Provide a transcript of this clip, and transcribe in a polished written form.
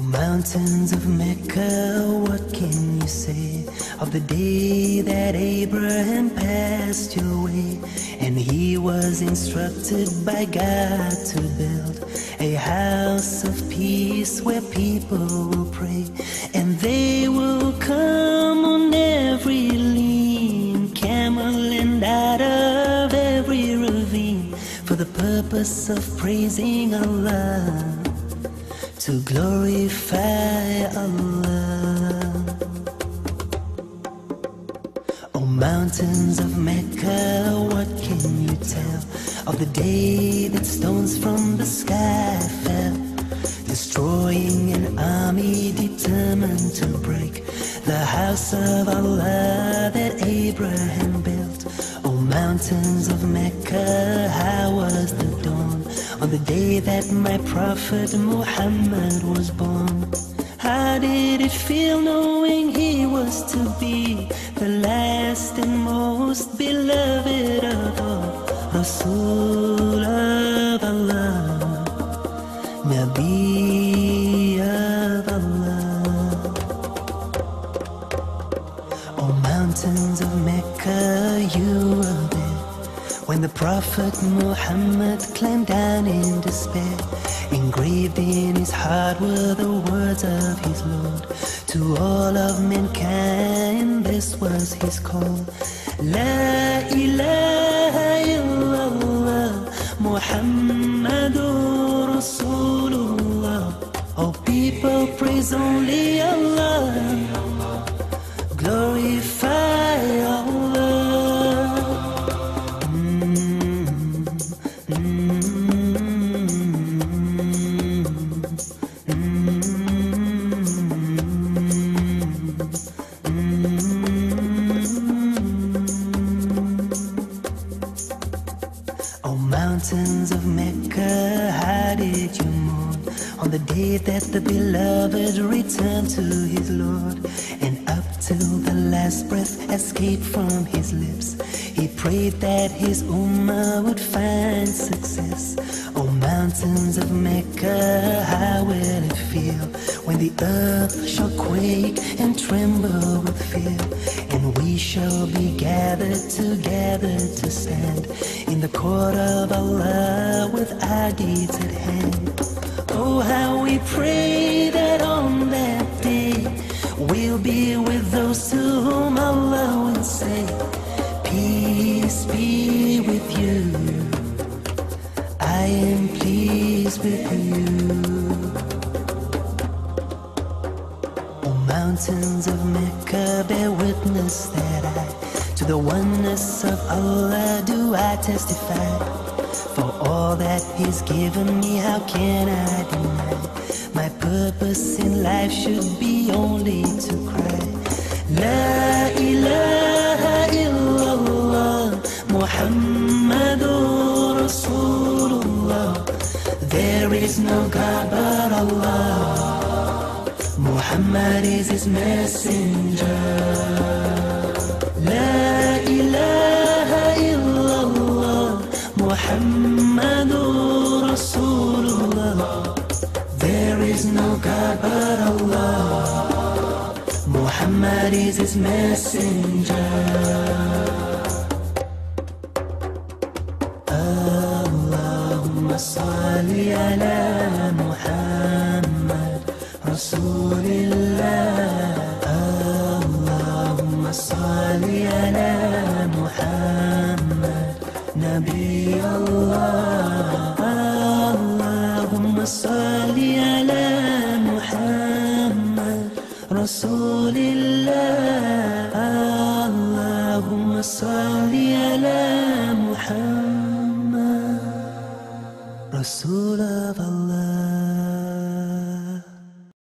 Mountains of Mecca, what can you say of the day that Abraham passed your way? And he was instructed by God to build a house of peace where people will pray, and they will come on every lean camel and out of every ravine for the purpose of praising Allah, to glorify Allah. O mountains of Mecca, what can you tell of the day that stones from the sky fell, destroying an army determined to break the house of Allah that Abraham built? O mountains of Mecca, how was the dawn on the day that my Prophet Muhammad was born? How did it feel knowing he was to be the last and most beloved of all, Rasul of Allah, Nabi of Allah? O mountains of Mecca, you were there when the Prophet Muhammad climbed down in despair. Engraved in his heart were the words of his Lord to all of mankind. This was his call: La ilaha illallah, Muhammadur Rasulullah. All people praise only Allah, glorify Allah. Mountains of Mecca, how did you mourn on the day that the beloved returned to his Lord? And up till the last breath escaped from his lips, he prayed that his ummah would find success. O mountains of Mecca, how will it feel when the earth shall quake and tremble with fear, and we shall be gathered together to stand in the court of Allah with our deeds at hand? Oh, how we pray that on that day we'll be with those to whom Allah will say, peace be with you, I am pleased with you. Oh, mountains of Mecca, bear witness that to the oneness of Allah do I testify. For all that He's given me, how can I deny? My purpose in life should be only to cry, La ilaha illallah, Muhammadur Rasulullah. There is no God but Allah, Muhammad is His messenger. La ilaha illallah, Muhammadur Rasulullah. There is no God but Allah, Muhammad is His messenger. Allahumma salli ala Muhammad Rasulillah. Salli ala Muhammad Nabi Allah. Allahumma salli ala Muhammad Rasulillah. Allahumma salli ala Muhammad Rasul of Allah.